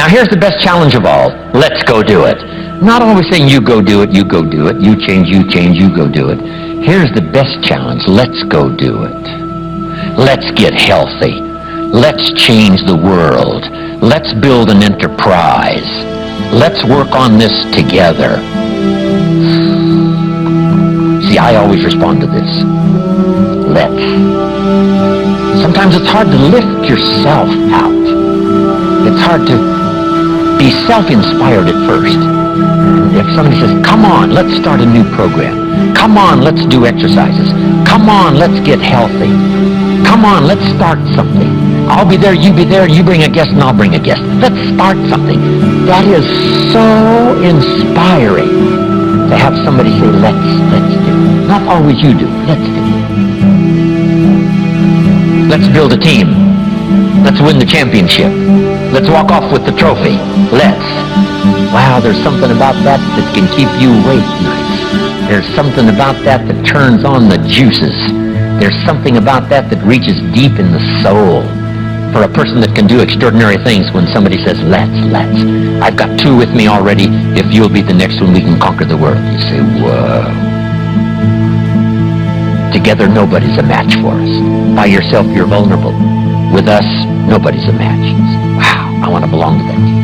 Now here's the best challenge of all. Let's go do it. Not always saying you go do it, you go do it, you change, you go do it. Here's the best challenge. Let's go do it. Let's get healthy. Let's change the world. Let's build an enterprise. Let's work on this together. See, I always respond to this. Let's. Sometimes it's hard to lift yourself out. It's hard to be self-inspired at first. If somebody says, come on, let's start a new program. Come on, let's do exercises. Come on, let's get healthy. Come on, let's start something. I'll be there, you be there, you bring a guest and I'll bring a guest. Let's start something. That is so inspiring to have somebody say, let's do. Not always you do, let's do. Let's build a team. Let's win the championship. Let's walk off with the trophy. Let's. Wow, there's something about that that can keep you awake nights. There's something about that that turns on the juices. There's something about that that reaches deep in the soul. For a person that can do extraordinary things when somebody says, let's. I've got two with me already. If you'll be the next one, we can conquer the world. You say, whoa. Together, nobody's a match for us. By yourself, you're vulnerable. With us, nobody's a match. Wow, I want to belong to that team.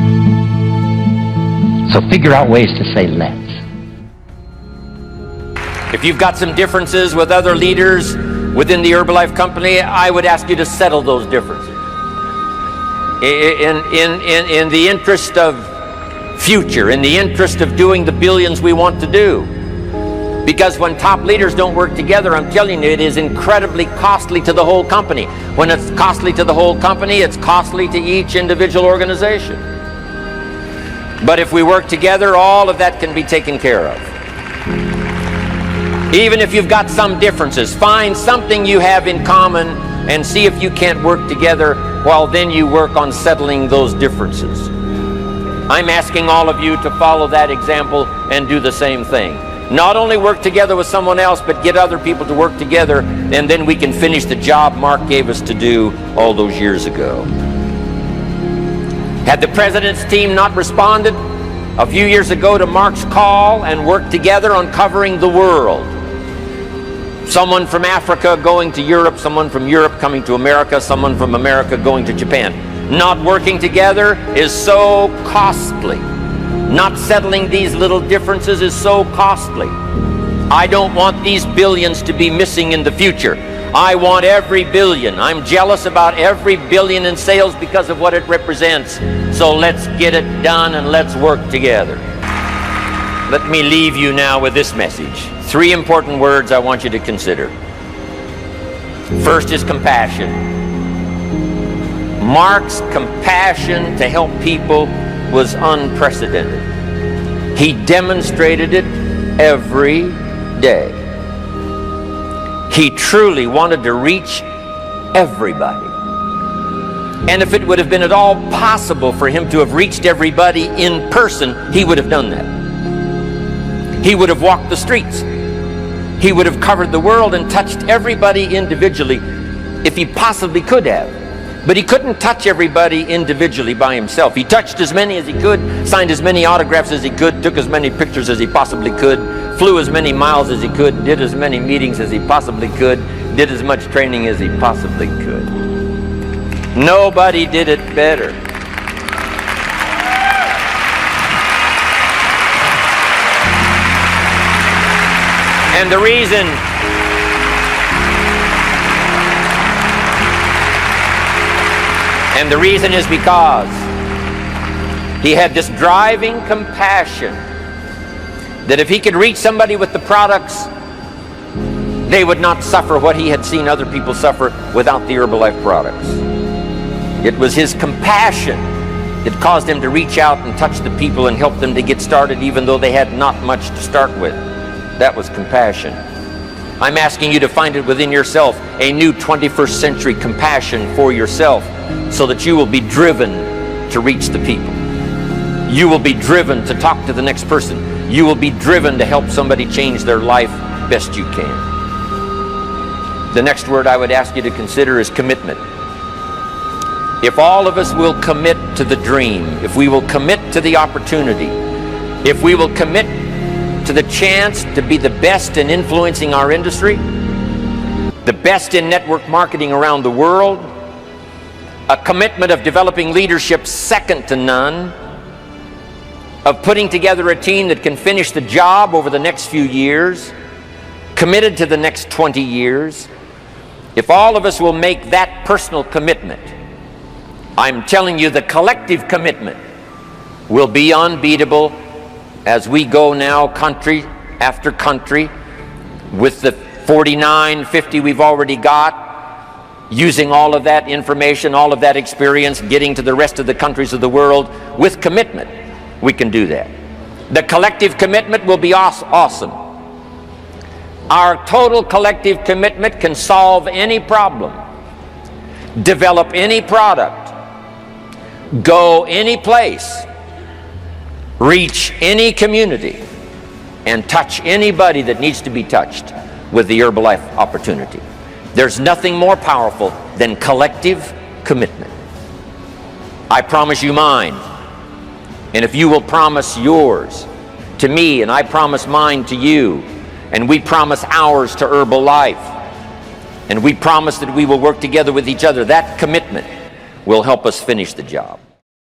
So figure out ways to say let's. If you've got some differences with other leaders within the Herbalife company, I would ask you to settle those differences. In the interest of future, in the interest of doing the billions we want to do. Because when top leaders don't work together, I'm telling you, it is incredibly costly to the whole company. When it's costly to the whole company, it's costly to each individual organization. But if we work together, all of that can be taken care of. Even if you've got some differences, find something you have in common and see if you can't work together while then you work on settling those differences. I'm asking all of you to follow that example and do the same thing. Not only work together with someone else, but get other people to work together, and then we can finish the job Mark gave us to do all those years ago. Had the president's team not responded a few years ago to Mark's call and worked together on covering the world, someone from Africa going to Europe, someone from Europe coming to America, someone from America going to Japan, not working together is so costly. Not settling these little differences is so costly. I don't want these billions to be missing in the future. I want every billion. I'm jealous about every billion in sales because of what it represents. So let's get it done and let's work together. Let me leave you now with this message. 3 important words I want you to consider. First is compassion. Mark's compassion to help people was unprecedented. He demonstrated it every day. He truly wanted to reach everybody. And if it would have been at all possible for him to have reached everybody in person, he would have done that. He would have walked the streets. He would have covered the world and touched everybody individually if he possibly could have. But he couldn't touch everybody individually by himself. He touched as many as he could, signed as many autographs as he could, took as many pictures as he possibly could, flew as many miles as he could, did as many meetings as he possibly could, did as much training as he possibly could. Nobody did it better. And the reason is because he had this driving compassion that if he could reach somebody with the products, they would not suffer what he had seen other people suffer without the Herbalife products. It was his compassion that caused him to reach out and touch the people and help them to get started even though they had not much to start with. That was compassion. I'm asking you to find it within yourself, a new 21st century compassion for yourself, so that you will be driven to reach the people. You will be driven to talk to the next person. You will be driven to help somebody change their life best you can. The next word I would ask you to consider is commitment. If all of us will commit to the dream, if we will commit to the opportunity, if we will commit to the chance to be the best in influencing our industry, the best in network marketing around the world, a commitment of developing leadership second to none, of putting together a team that can finish the job over the next few years, committed to the next 20 years, if all of us will make that personal commitment, I'm telling you the collective commitment will be unbeatable as we go now country after country with the 49, 50 we've already got, using all of that information, all of that experience, getting to the rest of the countries of the world with commitment. We can do that. The collective commitment will be awesome. Our total collective commitment can solve any problem, develop any product, go any place, reach any community, and touch anybody that needs to be touched with the Herbalife opportunity. There's nothing more powerful than collective commitment. I promise you mine. And if you will promise yours to me, and I promise mine to you, and we promise ours to Herbalife, and we promise that we will work together with each other, that commitment will help us finish the job.